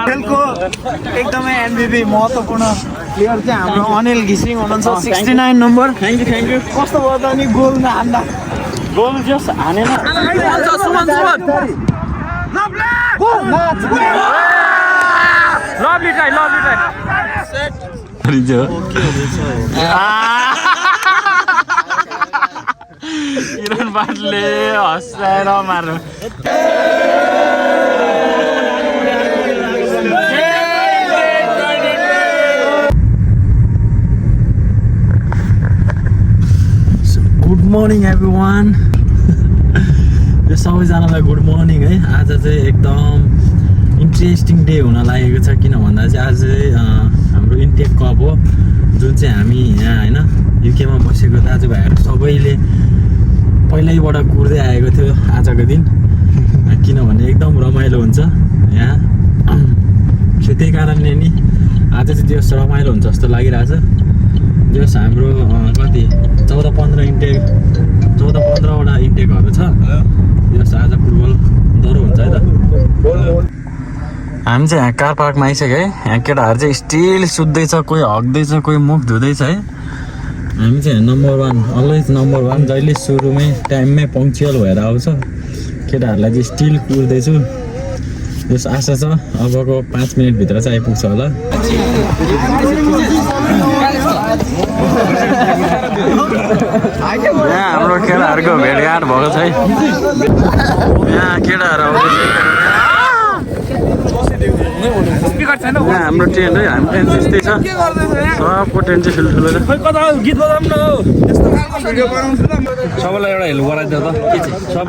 खेलको एकदमै एमबिबी महत्त्वपूर्ण प्लेयर चाहिँ हाम्रो अनिल घिसिङ हुनुहुन्छ 69 नम्बर। थ्याङ्क यू कस्तो भयो त नि गोल नहान्दा गोल जस हानेन लभली ट्राई किरण बाटले हँसाएर मार्नु गुड मर्निङ एभ्रिवान। यो सबैजनालाई गुड मर्निङ है। आज चाहिँ एकदम इन्ट्रेस्टिङ डे हुन लागेको छ, किन भन्दा चाहिँ आज हाम्रो इन्टेक कप हो, जुन चाहिँ हामी यहाँ होइन युकेमा बसेको दाजुभाइहरू सबैले पहिल्यैबाट कुर्दै आएको थियो आजको दिन, किनभने एकदम रमाइलो हुन्छ यहाँ। सो त्यही कारणले नि आज चाहिँ त्यो रमाइलो हुन्छ जस्तो लागिरहेछ। जस हाम्रो कति 14-15 इन्टेकवटा इन्टेकहरू छ। जस आज फुटबल डह्रो हुन्छ है त। हामी चाहिँ यहाँ कार पार्कमा आइसक्यो है। यहाँ केटाहरू चाहिँ स्टिल सुत्दैछ, कोही हग्दैछ, कोही मुख धुँदैछ है। हामी चाहिँ नम्बर 1 अलवेज नम्बर 1 जहिले सुरुमै टाइममै पङ्क्चुअल भएर आउँछ। केटाहरूलाई चाहिँ स्टिल कुर्दैछु। यस आशा छ अबको 5 मिनटभित्र चाहिँ आइपुग्छ होला। यहाँ हाम्रो केटाहरूको भेटघाट भएको छ है। यहाँ केटाहरू यहाँ हाम्रो टेन्ट है, हाम्रो टेन्ट त्यस्तै छ, सबको टेन्ट चाहिँ ठुल्ठुलो छ। सबैलाई एउटा हेल्प गराइदियो त।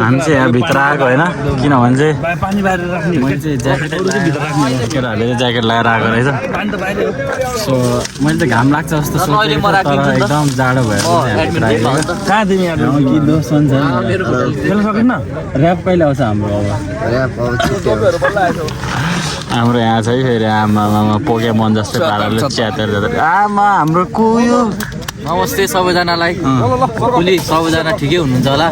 हामी चाहिँ यहाँ भित्र आएको होइन, किनभने चाहिँ मैले चाहिँ केटाहरूले चाहिँ ज्याकेट लगाएर आएको रहेछ। सो मैले चाहिँ घाम लाग्छ जस्तो सोचेको तर एकदम जाडो भएर कहाँ तिमी खेल्न सकिन्न। ऱ्याप कहिले आउँछ हाम्रो? हाम्रो यहाँ चाहिँ फेरि आमा पोकेमन जस्तै पाराले च्यातेर आमा हाम्रो कुयो। नमस्ते सबैजनालाई। कुली सबैजना ठिकै हुनुहुन्छ होला?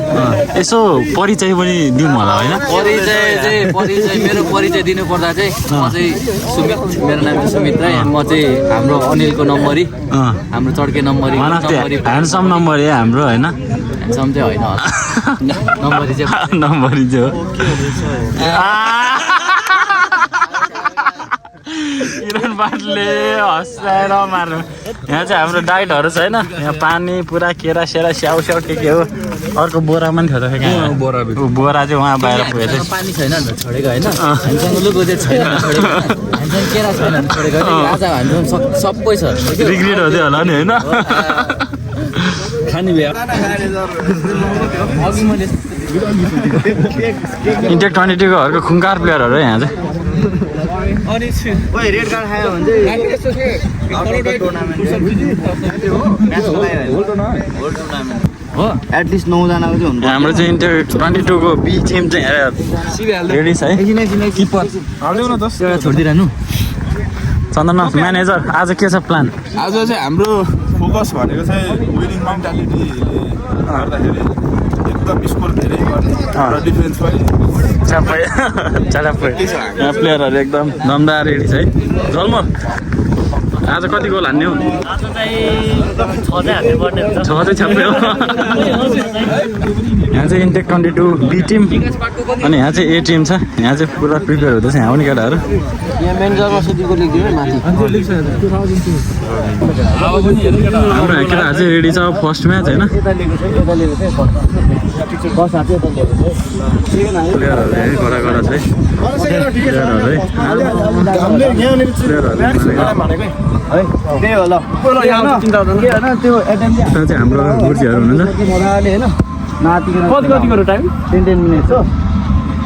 यसो परिचय पनि दिउँ होला होइन? परिचय मेरो परिचय दिनुपर्दा चाहिँ म चाहिँ सुमित, मेरो नाम चाहिँ सुमित राई। म चाहिँ हाम्रो अनिलको नम्बरी, हाम्रो चड्के नम्बरी। ह्यान्डसम नम्बरी हाम्रो होइन? ह्यान्डसम चाहिँ होइन, नम्बरी चाहिँ नम्बरी चाहिँ हो। किरण बाटले हँसाएर मार्नु। यहाँ चाहिँ हाम्रो डाइटहरू छ होइन। यहाँ पानी पुरा केरा सेरा स्याउ के हो। अर्को बोरामा पनि थियो त बोरा चाहिँ उहाँ बाहिर पुगेको थियो। पानी छैन छोडेको होइन, हामीसँग लुको चाहिँ छैन छोडेको, हामीसँग केरा छैन छोडेको। आज हामीसँग सबै छ। रिग्रेट हुँदै होला नि होइन? खाने भ्या इन्टेक 22कोहरूको खुङ्कार प्लेयरहरू यहाँ चाहिँ। रेड कार्ड खायो भने हो एटलिस्ट 9 जनाको चाहिँ हुन्छ। हाम्रो चाहिँ इन्टेक 22को बी टिम चाहिँ रेडी छ है। किपर एउटा छोडिदिइरहनु। चन्दन म्यानेजर आज के छ प्लान? आज चाहिँ हाम्रो फोकस भनेको चाहिँ विनिङ मेन्टालिटी गर्दाखेरि एकदम स्कोर धेरै गर्ने र डिफेन्स पनि चापै यहाँ प्लेयरहरू एकदम दमदार रेडी छ है। जल्म आज कति गोल हान्ने हो? आज चाहिँ 6 चाहिँ हान्नुपर्ने हुन्छ। 6 चाहिँ छ्याप्पै हो। यहाँ चाहिँ इन्टेक 22 बी टिम अनि यहाँ चाहिँ ए टिम छ। यहाँ चाहिँ पुरा प्रिपेयर हुँदैछ यहाँ पनि केटाहरू। यहाँ मेन्जरमा सुतिको लेख्दिनु है माथि। हाम्रो केटाहरू चाहिँ रेडी छ फर्स्ट म्याच होइन। प्लेयरहरू है कडा छ है। त्यही हो ल त्यो चाहिँ हाम्रो गुर्जीहरू हुनुहुन्छ। मजाले होइन कतिको टाइम? 10 मिनट हो।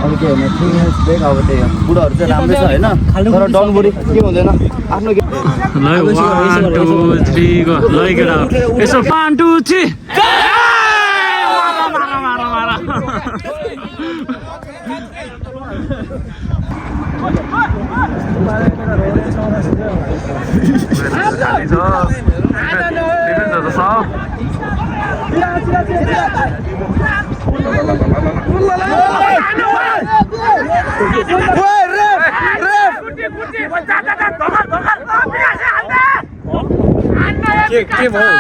अरू के होइन 3 मिनट ब्रेक। अब त्यही हो, बुढाहरू चाहिँ राम्रै छ होइन, तर डनबुडी के हुँदैन आफ्नो। ल 1 2 3 गो ल केटा यसो 1 2 3 खाली छ के भयो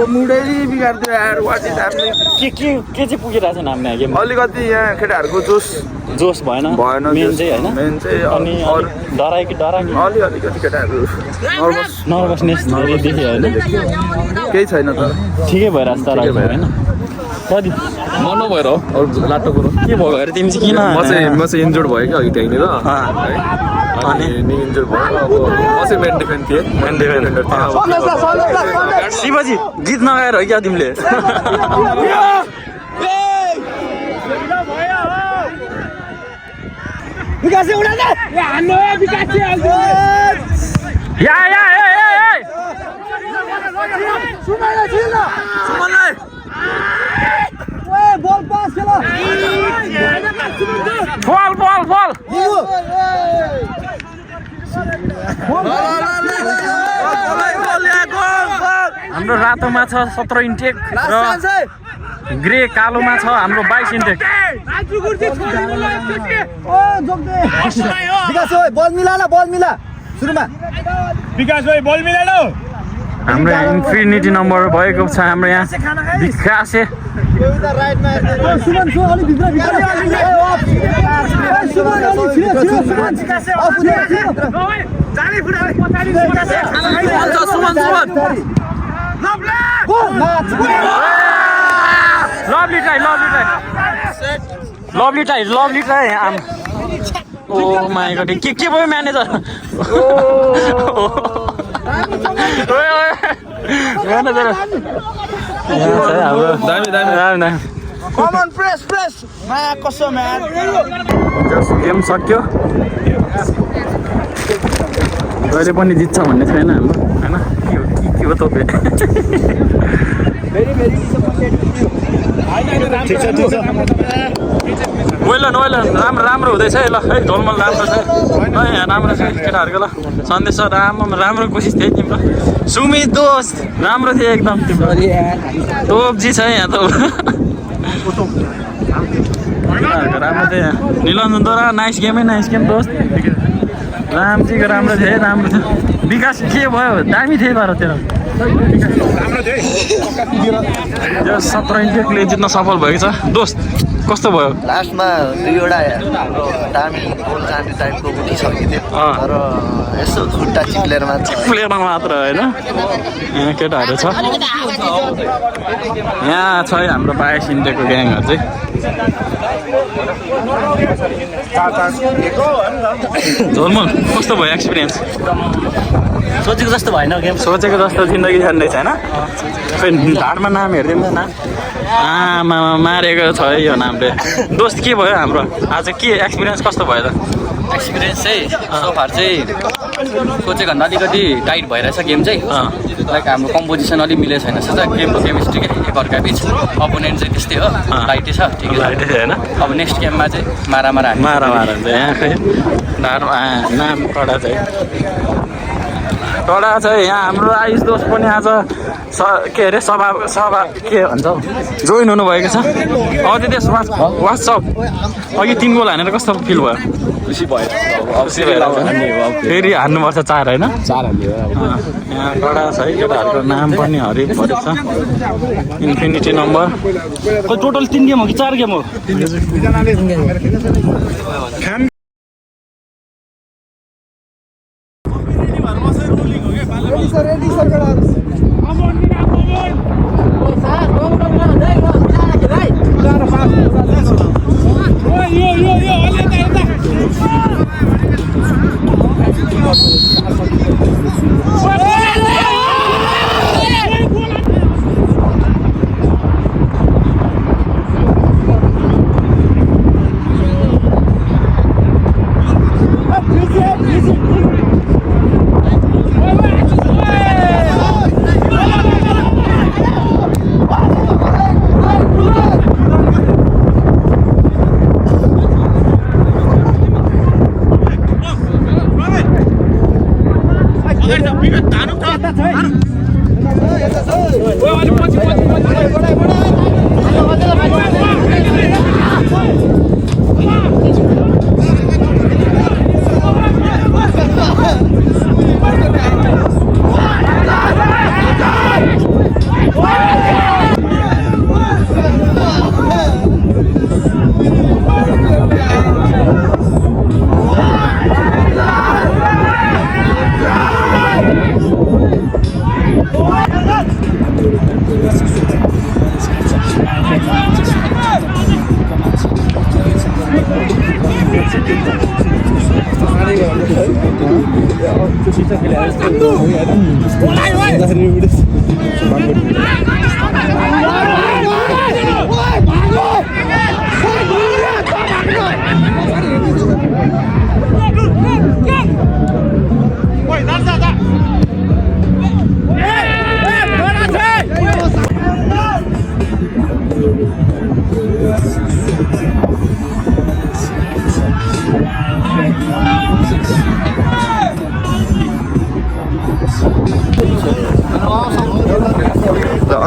मुडै बिगारिदियो यार वाट इज ह्यापनिङ के चाहिँ पुगिरहेछ नाम्ने गेम अलिकति यहाँ केटाहरूको जोस भएन मेन चाहिँ होइन मेन चाहिँ अनि डराइ अलिकति केटाहरू नर्भसनेस धेरै देख्यो होइन केही छैन तर ठिकै भइरहेछ तर होइन कति मन नभएर हो अरू लाटो कुरो के भयो अरे तिमी चाहिँ किन म चाहिँ इन्जोर्ड भयो क्या अघि त्यहाँनिर अनि इन्जोर्ड भयो अब म चाहिँ मेन डिफेन्ड थिएँ शिवजी गीत नगाएर हो क्या तिमीले हाम्रो रातोमा छ 17 इन्टेक र ग्रे कालोमा छ हाम्रो 22 इन्टेक हाम्रो इन्फिनिटी नम्बर भएको छ हाम्रो यहाँ विकासे lovely try oh my god के भयो म्यानेजर म्यानेजर दामी कमन प्रेस माया कसो म्यान गेम सक्यो जहिले पनि जित्छ भन्ने छैन हाम्रो होइन के हो तपाईँ वेलन राम्रो हुँदैछ है ल है ढोलमल राम्रो छ है यहाँ राम्रो छ केटाहरूको ल सन्देश राम्रो कोसिस थियो तिम्रो सुमित दोस्त राम्रो थियो एकदम तिम्रो तोपजी छ यहाँ त राम्रो थियो निलञ्जनद्वारा नाइस गेम दोस्त रामजीको राम्रो थियो है राम्रो थियो विकास के भयो दामी थियो तर तेरो यो 17 इन्टेकले जित्न सफल भएको छ दोस्त कस्तो भयो लास्टमा दुईवटा हाम्रो दामी गोल जाने टाइपको पनि सकिदियो तर यसो खुट्टा चिप्लेर मात्र होइन यहाँ केटाहरू छ यहाँ छ हाम्रो 22 इन्टेकको ग्याङहरू चाहिँ झोलमोल कस्तो भयो एक्सपिरियन्स सोचेको जस्तो भएन गेम सोचेको जस्तो जिन्दगी जान्दैछ होइन खै ढाडमा नाम हेरिदिउँ न आमा मारेको छ है यो नामले दोस्त के भयो हाम्रो आज के एक्सपिरियन्स कस्तो भयो त एक्सपिरियन्स चाहिँ सोफार चाहिँ सोचेको भन्दा अलिकति टाइट भइरहेछ गेम चाहिँ लाइक हाम्रो कम्पोजिसन अलिक मिलेको छैन जस्तो गेमको केमिस्ट्री के एकअर्का बिच अपोनेन्ट चाहिँ त्यस्तै हो लाइटै छ ठिकै लाइटै छ होइन अब नेक्स्ट गेममा चाहिँ मारा हुन्छ यहाँ खै ढाडमा नाम कडा चाहिँ यहाँ हाम्रो आयुष दोस्त पनि आज के अरे सभा के भन्छ जोइन हुनुभएको छ अदित्य वाट्सअप अघि 3 गोल हानेर कस्तो फिल भयो खुसी भयो फेरि हान्नुपर्छ 4 होइन यहाँ कडा छ है केटाहरूको नाम पनि हरिभरि छ इन्फिनिटी नम्बर टोटल 3 गेम हो कि 4 गेम हो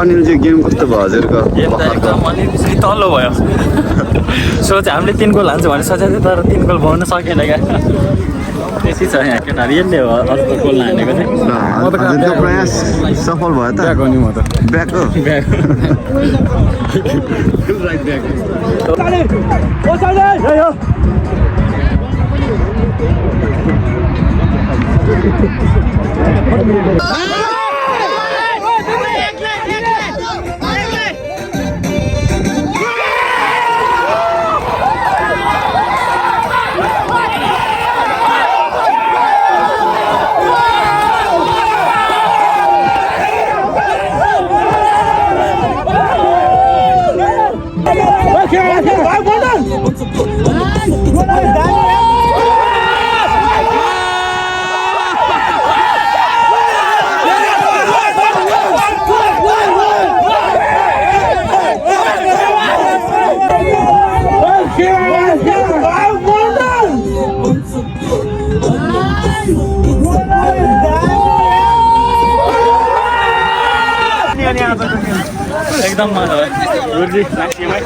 अनिल चाहिँ गेम कस्तो भयो हजुरको? गेम त एकदम अलिकति तल्लो भयो सो चाहिँ हामीले 3 गोल हाल्छ भने सोचेको थियो तर 3 गोल भन्न सकेन क्या त्यसै छ यहाँ केटाहरू यसले हो अर्को गोल हानेको चाहिँ हजुरको प्रयास सफल भयो त? ब्याक हो नि म त। ब्याक हो? ब्याक एकदम मजा भयो गुरुजी म्याक्सिममै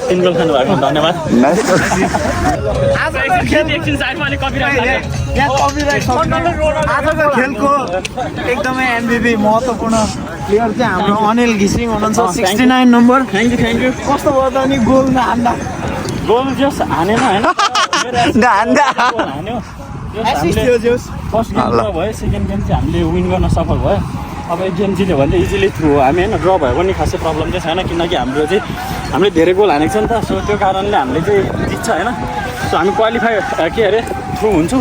3 गोल खानु भएको धन्यवाद आजको खेलको एकदमै एमबिबी महत्त्वपूर्ण प्लेयर चाहिँ हाम्रो अनिल घिसिङ हुनुहुन्छ 69 नम्बर। थ्याङ्क यू कस्तो भयो त अनि गोल नहान्दा? गोल जस हानेन होइन हान्यो फर्स्ट गेम ड्र भयो सेकेन्ड गेम चाहिँ हामीले विन गर्न सफल भयो अब एक गेम जित्यो भने चाहिँ इजिली थ्रु हो हामी होइन ड्र भयो पनि खासै प्रब्लम चाहिँ छैन किनकि हामीले धेरै गोल हानेको छ नि त सो त्यो कारणले हामीले चाहिँ जित्छ होइन सो हामी क्वालिफाई के अरे थ्रु हुन्छु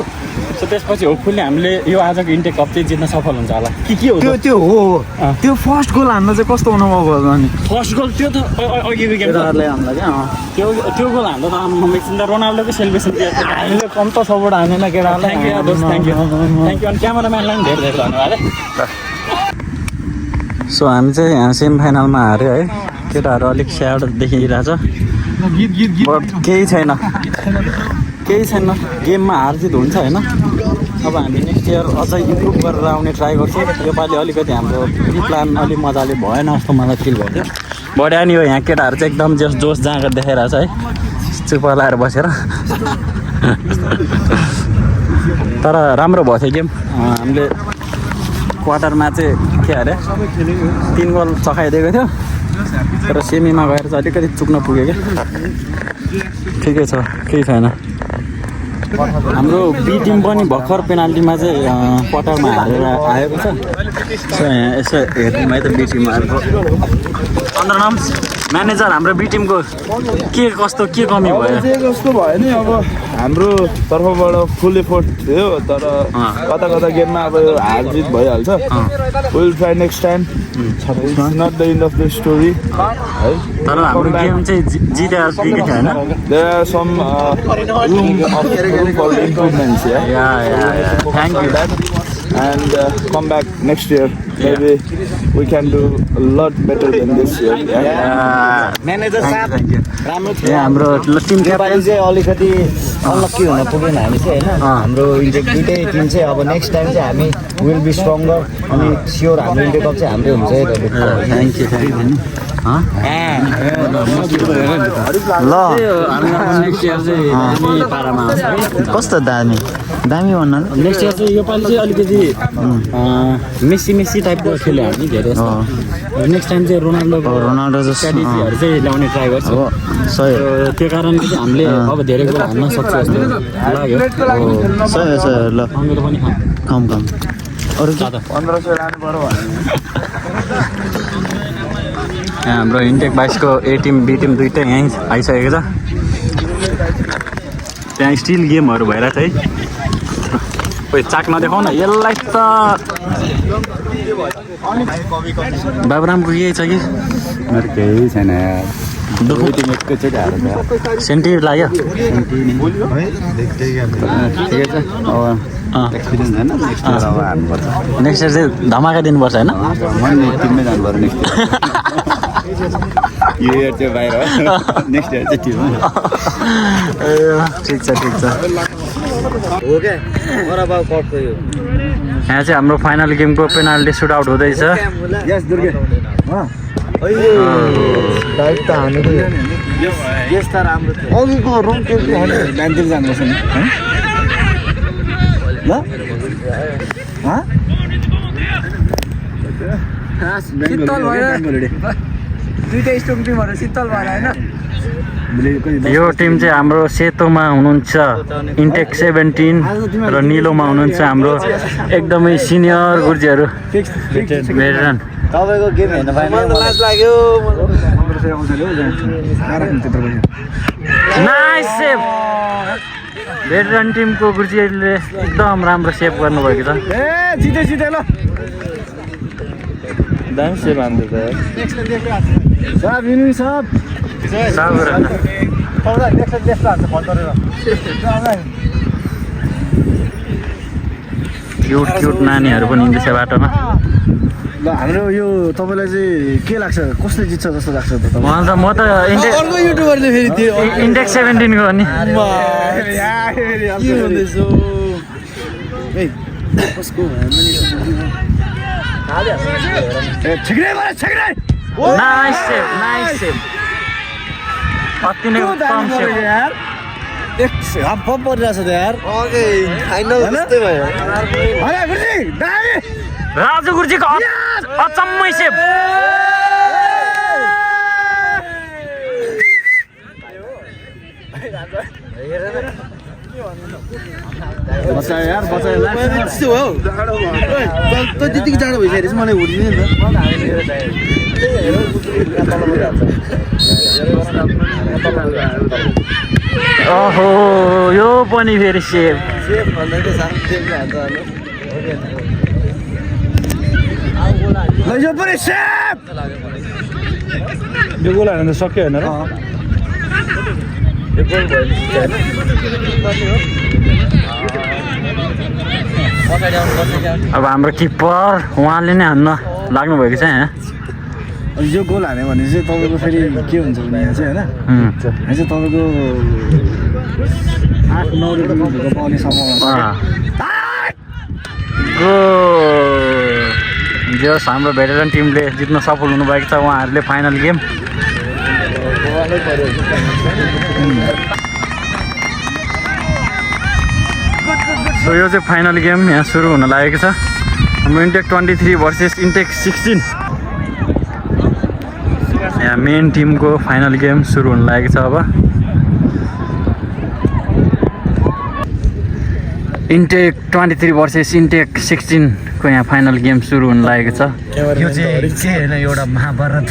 सो त्यसपछि होपफुल्ली हामीले यो आजको इन्टेक कप चाहिँ जित्न सफल हुन्छ होला के हो त्यो हो त्यो फर्स्ट गोल हान्दा चाहिँ कस्तो अनुभव भयो अनि? फर्स्ट गोल त्यो त अघिको गेम त्यो गोल हान्दा त एकछिन त रोनाल्डोको सेलिब्रेसन हामीले कम त सपोर्ट हानेन केटाहरूलाई। थ्याङ्क यू अनि क्यामेराम्यानलाई पनि धेरै धन्यवाद है सो हामी चाहिँ यहाँ सेमी फाइनलमा हार्यो है केटाहरू अलिक स्याड देखिरहेछ बट केही छैन गेममा हार जित हुन्छ होइन अब हामी नेक्स्ट इयर अझै इम्प्रुभ गरेर आउने ट्राई गर्छौँ योपालि अलिकति हाम्रो प्लान अलिक मजाले भएन जस्तो मलाई फिल भयो थियो बढ्या नि हो यहाँ केटाहरू चाहिँ एकदम जोस जाँगर देखाइरहेछ है चुप लाएर बसेर तर राम्रो भएको थियो गेम हामीले क्वार्टरमा चाहिँ के अरे 3 गोल चखाइदिएको थियो तर सेमीमा गएर चाहिँ अलिकति चुक्न पुग्यो क्या ठिकै छ केही छैन हाम्रो बी टिम पनि भर्खर पेनाल्टीमा चाहिँ क्वार्टरमा हारेर आएको छ सो यहाँ यसो हेर्नुमा त बी टिममा चन्द्रनाम म्यानेजर हाम्रो बी टिमको के कमी भयो? कस्तो भयो नि अब हाम्रो तर्फबाट फुल एफोर्ट थियो तर कता गेममा अब हार जित भइहाल्छ will try next time it's not the end of the story है तर हाम्रो गेम चाहिँ जितेर दिएको थियो होइन there are some room for improvements yeah thank you and come back next year. Maybe we can do a lot better than this year. Manager साहब राम्रो थियो हाम्रो टिम नेपाली चाहिँ अलिकति अनलक्की हुन पुगेन हामी चाहिँ होइन हाम्रो इन्डिया दुइटै टिम चाहिँ अब नेक्स्ट टाइम चाहिँ हामी विल बी स्ट्रङ्गर अनि स्योर हाम्रो इन्डिया कप चाहिँ हाम्रै हुन्छ है थ्याङ्क यू ल हामी नेक्स्ट इयर चाहिँ दामी पारामा आउँछ है कस्तो दामी भन्नु नेक्स्ट इयर चाहिँ योपालि चाहिँ अलिकति मेसी टाइपको खेल्यो हामी धेरै नेक्स्ट टाइम चाहिँ रोनाल्डो जस्तो स्ट्राटेजीहरू चाहिँ ल्याउने ट्राई गर्छ सही त्यो कारणले चाहिँ हामीले अब धेरै कुरा हान्न सक्छ जस्तो लाग्यो सही ल मेरो पनि कम अरू 1500 लानु पर्यो यहाँ हाम्रो इन्टेक 22 को ए टिम बी टिम दुइटै यहीँ आइसकेको छ त्यहाँ स्टिल गेमहरू भइरहेछ है खोइ चाक नदेखाउ न यसलाई त बाबुरामको केही छ कि मेरो केही छैन एकैचोटि हारेर सेन्टी लाग्यो ठिकै छ अब एक्सपिरियन्स होइन नेक्स्ट इयर अब हार्नुपर्छ नेक्स्ट इयर चाहिँ धमाका दिनुपर्छ होइन मैले टिममै जानु पऱ्यो नेक्स्ट यो इयर चाहिँ बाहिर नेक्स्ट इयर चाहिँ टिममा ठिक छ हो क्या मराबाउ कटको यो यहाँ चाहिँ हाम्रो फाइनल गेमको पेनाल्टी सुट आउट हुँदैछ यस दुर्गे डाइट त हानेको यस त राम्रो थियो अघिको रुम के ब्यान्तिर जानुपर्छ नि ल शीतल भयो दुईटा स्ट्रङ टिमहरू शीतल भएर होइन यो टिम चाहिँ हाम्रो सेतोमा हुनुहुन्छ इन्टेक 17 र निलोमा हुनुहुन्छ हाम्रो एकदमै सिनियर गुर्जीहरू भेटरन तपाईँको गेम हेर्न पाएन लाज लाग्यो नाइस सेभ भेटरन टिमको गुर्जीहरूले एकदम राम्रो सेभ गर्नुभएको छ जिते ल दामी सेभ हान्दै त सब विनु सब क्युट नानीहरू पनि हिँड्दैछ बाटोमा ल हाम्रो यो तपाईँलाई चाहिँ के लाग्छ कसले जित्छ जस्तो लाग्छ म त युट्युबरले फेरि त्यो इन्टेक 17 को नि नाइस सेभ अति नै उत्तम सेभ हाफ परिरहेछ त यार फाइनल जस्तै भयो राजु गुर्जीको अचम्मै सेभ बचायो यार बचायो त्यस्तो हो त त्यतिकै जाडो भइसकेपछि मलाई उठ्दिने नि ओहो यो पनि फेरि सेभ यो पनि सेभ यो गोल हाल्नु त सक्यो होइन र अब हाम्रो किपर उहाँले नै हान्न लाग्नुभएको छ यहाँ यो गोल हान्यो भने चाहिँ तपाईँको फेरि के हुन्छ भने यहाँ चाहिँ होइन यहाँ चाहिँ तपाईँको 8-9 रुपियाँ पाउने सम्भावना जस हाम्रो भेटरन टिमले जित्न सफल हुनुभएको छ उहाँहरूले फाइनल गेम सो यो चाहिँ फाइनल गेम यहाँ सुरु हुन लागेको छ हाम्रो इन्टेक 23 भर्सेस इन्टेक 16 यहाँ मेन टिमको फाइनल गेम सुरु हुन लागेको छ अब इन्टेक 23 भर्सेस इन्टेक 16 को यहाँ फाइनल गेम सुरु हुन लागेको छ यो चाहिँ होइन एउटा महाभारत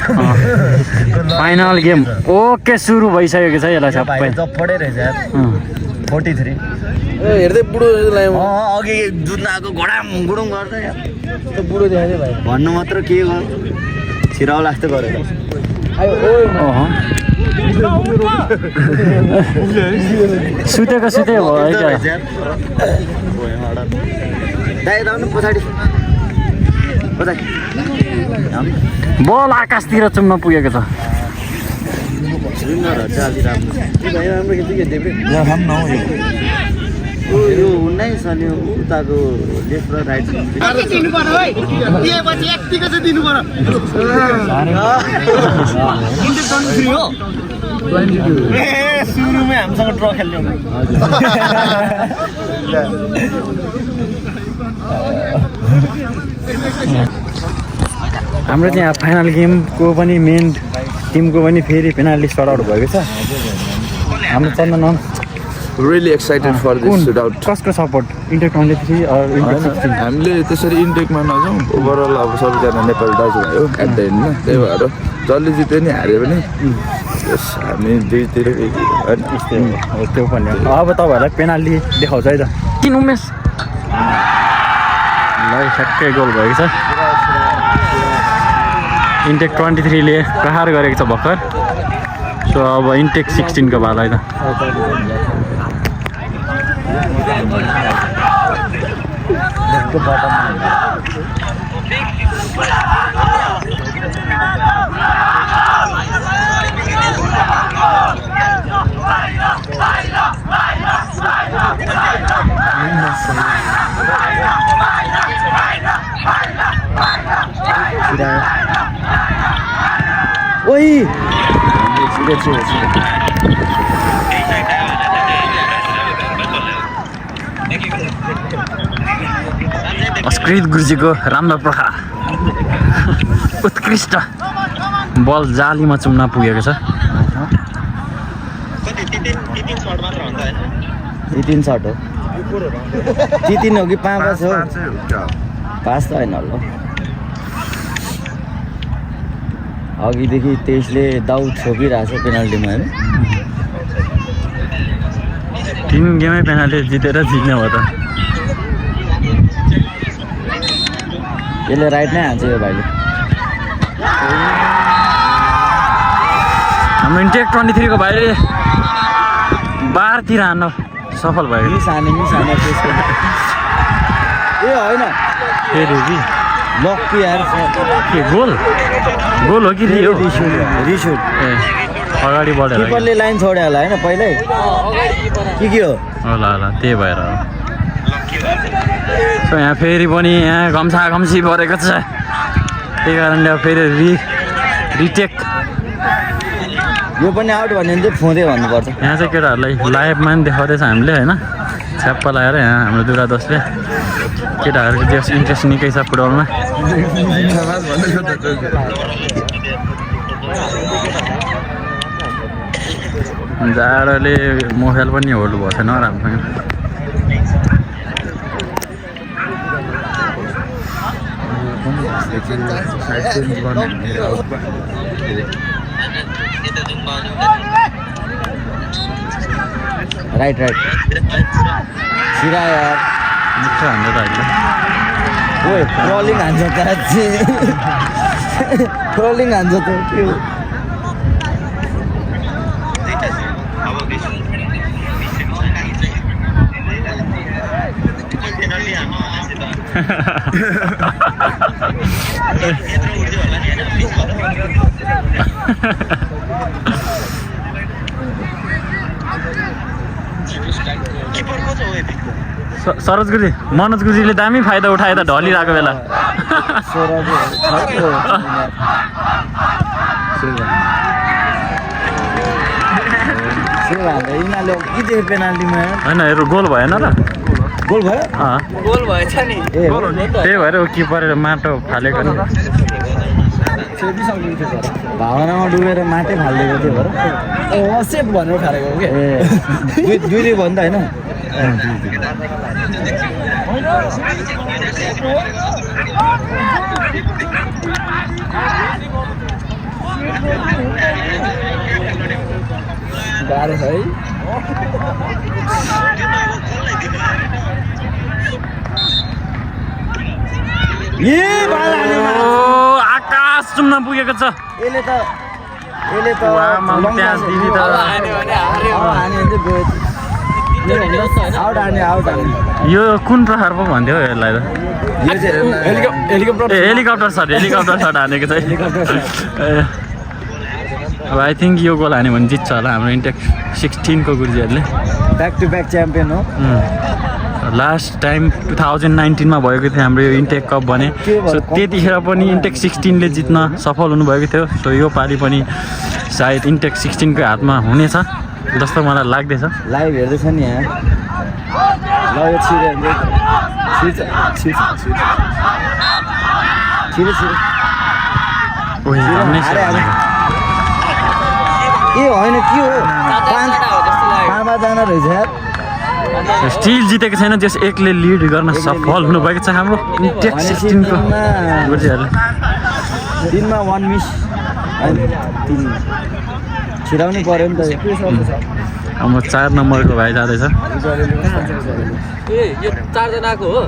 फाइनल गेम ओके सुरु भइसकेको छ यसलाई सबै जप्पडै रहेछ यार 43 हेर्दै बुढो अघि जुत्न आएको घोडाम गुडुङ गर्छ यार त्यो बुढो देखायो भाइ भन्नु मात्र के गर्यो छिराउ लाग्छ गरेर सुतेको सुते भयो है क्या पछाडि बल आकाशतिर चुम्न पुगेको छ यो 19 अनि उताको लेफ्ट र राइट सुरुमै हामीसँग ड्र खेल्ने हाम्रो चाहिँ फाइनल गेमको पनि मेन टिमको पनि फेरि पेनाल्टी सट आउट भएको छ हाम्रो चन्दन really excited for this shootout. कसको सपोर्ट इन्टेक 23 और इन्टेक 16 हामीले त्यसरी इन्टेकमा नजाउँ ओभरअल अब सबैजना नेपाल दाजु भयो एट द एन्डमा त्यही भएर जसले जित्यो नि हार्यो पनि यस हामी दुईतिर होइन त्यो पनि हो। अब तपाईँहरूलाई पेनाल्टी देखाउँछ है त किन उमेश ल ठ्याक्कै गोल भएको छ इन्टेक 23 ले प्रहार गरेको छ भर्खर सो अब इन्टेक 16 को भाला है त ओइ अस्कृत गुरुजीको राम्रो प्रहार उत्कृष्ट बल जालीमा चुम्न पुगेको छ तीन शट हो तीन हो कि पाँच हो पाँच त होइन ल अघिदेखि त्यसले दाउ छोपिरहेको छ पेनाल्टीमा होइन 3 गेमै पेनाल्टी जितेर जित्ने हो त यसले राइट नै हान्छ यो भाइले हाम्रो इन्टेक 23 को भाइले बारतिर हान्न सफल भयो मिस हाने त्यसको ए होइन फेरि कि लक्की यार के गोल गोल हो कि रियो रिसुट ए अगाडि बढेर किपरले लाइन छोड्यो होला होइन पहिल्यै के हो होला होला त्यही भएर हो सो यहाँ फेरि पनि यहाँ घम्सा घम्सी परेको छ त्यही कारणले अब फेरि रिटेक यो पनि आउट भन्यो भने चाहिँ फोँदै भन्नुपर्छ यहाँ चाहिँ केटाहरूलाई लाइभमा पनि देखाउँदैछ हामीले होइन छ्याप्प लगाएर यहाँ हाम्रो दुरा दोस्तले केटाहरूको चाहिँ इन्ट्रेस्ट निकै छ फुटबलमा जाडोले मोबाइल पनि होल्ड भएको छैन राम्रोसँग राइट सिरा यार मिठो हान्छ त अहिले ओए ट्रलिङ हान्छ त ट्रलिङ हान्छ त त्यो सरोज गुरुजी मनोज गुरुजीले दामी फाइदा उठाए त ढलिरहेको बेला यिनीहरूले के थियो पेनाल्टीमा होइन हेर गोल भएन र गोल भयो गोल भएछ नि त्यही भएर किपर माटो फालेको नि भावनामा डुबेर माटै फालिदिएको थियो भएर सेफ भनेर उठाएको हो कि ए दुई भन्दा होइन गाह्रो छ है आकाश चुम्न पुगेको छ यसले त यो कुन प्रकार पो भन्थ्यो यसलाई त हेलिकप्टर सट हानेको छ अब आई थिङ्क यो गोल हान्यो भने जित्छ होला हाम्रो इन्टेक 16 को गुरुजीहरूले ब्याक टु ब्याक च्याम्पियन हो लास्ट टाइम 2019 मा भएको थियो हाम्रो यो इन्टेक कप भने सो त्यतिखेर पनि इन्टेक 16 ले जित्न सफल हुनुभएको थियो सो यो पालि पनि सायद इन्टेक 16 को हातमा हुनेछ जस्तो मलाई लाग्दैछ लाइभ हेर्दैछ नि यहाँ ल यो छिरे ए होइन के हो पाँचजना रहेछ यार स्टिल जितेको छैन त्यस एकले लिड गर्न सफल हुनुभएको छ हाम्रो इन्टेक 16 को गुरुजीहरूले 3 मा 1 मिस छिराउनु पर्यो नि त अब 4 नम्बरको भाइ जाँदैछ। ए यो 4 जनाको हो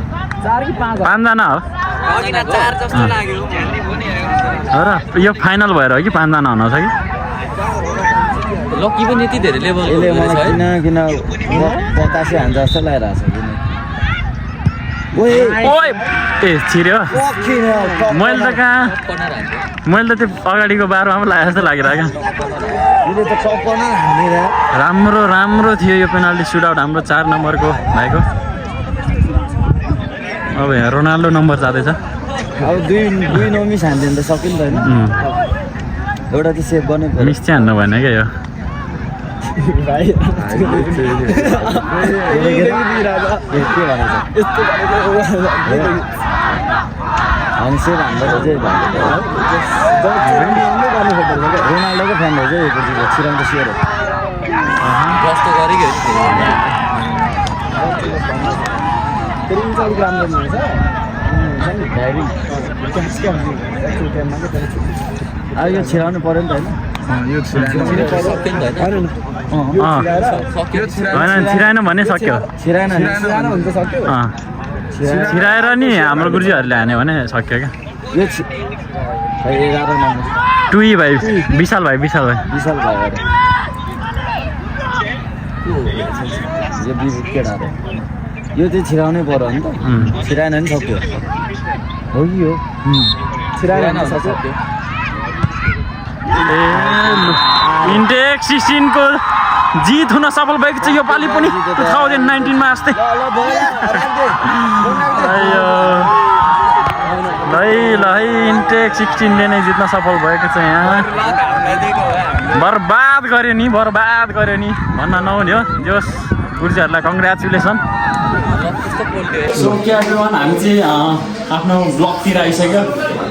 4 कि 5 5 जना हो। अघि 4 जस्तो लाग्यो हो र यो फाइनल भएर हो कि 5 जना हुन सक्यो। लकी पनि यति धेरै लेभल यसले मलाई किन 85 हान्छ जस्तो लागिरहेको छ किन ओए ओए ए छिर्यो मैले त कहाँ मैले त त्यो अगाडिको बारमा पनि लागेको जस्तो लागिरहेको यसले त टपना हान्दिन राम्रो राम्रो थियो यो पेनाल्टी सुटआउट हाम्रो 4 नम्बरको भाइको। अब यहाँ रोनाल्डो नम्बर जाँदैछ। अब दुई नमिस हान्दियो भने त सकिन्छ होइन एउटा चाहिँ सेभ गर्नै पर्यो मिस चाहिँ हान्नु भएन क्या यो। भाइ के हामी सेभ हान्दा चाहिँ रोनाल्डोको फ्यान हो चाहिँ छिराउँदो सियर हो जस्तो गरेको अलिक राम्रो हुनेछ अब यो छिराउनु पर्यो नि त होइन होइन छिराएन भने सक्यो। छिराएन हुन्छ सक्यो छिराएर नि हाम्रो गुरुजीहरूले हान्यो भने सक्यो क्या। यो 11 नम्बर टुई भाइ विशाल भाइ विशाल भयो यो केटाहरू यो चाहिँ छिराउनै पर्यो नि त छिराएन नि सक्यो हो कि हो छिराएन सक्यो इन्टेक 16 को जित हुन सफल भएको छ यो पालि पनि 2019 मा जस्तै। ल है इन्टेक 16 ले नै जित्न सफल भएको छ यहाँ। बर्बाद गर्यो नि भन्न नहुने हो जोस गुरुजीहरूलाई कङ्ग्रेचुलेसन। सो के एभ्रिवान हामी चाहिँ आफ्नो ब्लकतिर आइसक्यो।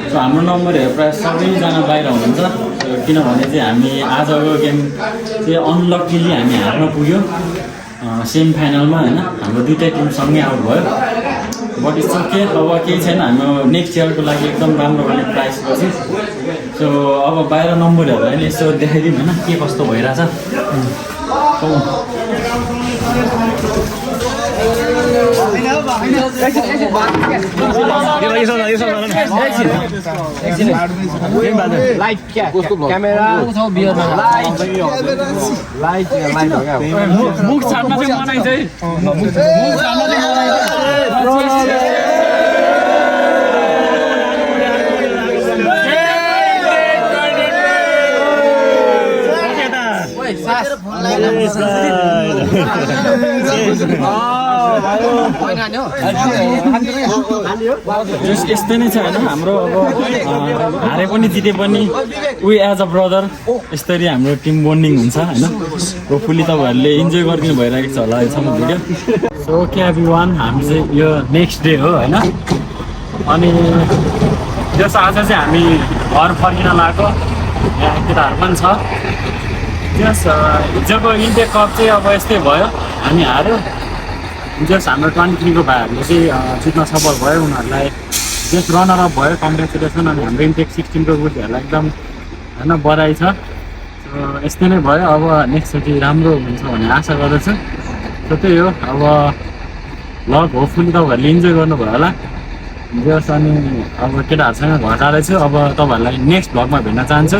सो हाम्रो नम्बरहरू प्रायः सबैजना बाहिर हुनुहुन्छ किनभने चाहिँ हामी आजको गेम चाहिँ अनलक्कीली हामी हार्न पुग्यो सेमी फाइनलमा होइन। हाम्रो दुईटै टिम सँगै आउट भयो बट इट्स ओके। अब केही छैन हाम्रो नेक्स्ट इयरको लागि एकदम राम्रो गर्ने प्राइस पछि। सो अब बाहिर नम्बरहरूलाई नि यसो देखाइदिउँ होइन के कस्तो भइरहेछ। मुख छाड्न चाहिँ मनाइ चाहिँ यस्तै नै छ होइन हाम्रो अब हारे पनि जिते पनि वी एज अ ब्रदर यसरी हाम्रो टिम बोन्डिङ हुन्छ होइन। होपफुली तपाईँहरूले इन्जोय गरिदिनु भइरहेको छ होला अहिलेसम्म भिडियो। सो ओके एभ्रिवान हामी चाहिँ यो नेक्स्ट डे हो होइन। अनि त्यस आज चाहिँ हामी घर फर्किन लागेको यहाँ केटाहरू पनि छ। त्यस हिजोको इन्टेक कप चाहिँ अब यस्तै भयो हामी हार्यो। जस हाम्रो 23 को भाइहरूले चाहिँ जित्न सफल भयो उनीहरूलाई जस रनर अप भयो कङ्ग्रेचुलेसन। अनि हाम्रो इन्टेक 16 को गुरुहरूलाई एकदम होइन बधाई छ। यस्तै नै भयो अब नेक्स्टचोटि राम्रो हुन्छ भन्ने आशा गर्दछु। सो त्यही हो अब भ्लग होपफुली तपाईँहरूले इन्जोय गर्नुभयो होला जस। अनि अब केटाहरूसँग घर जाँदैछु अब तपाईँहरूलाई नेक्स्ट भ्लगमा भेट्न चाहन्छु।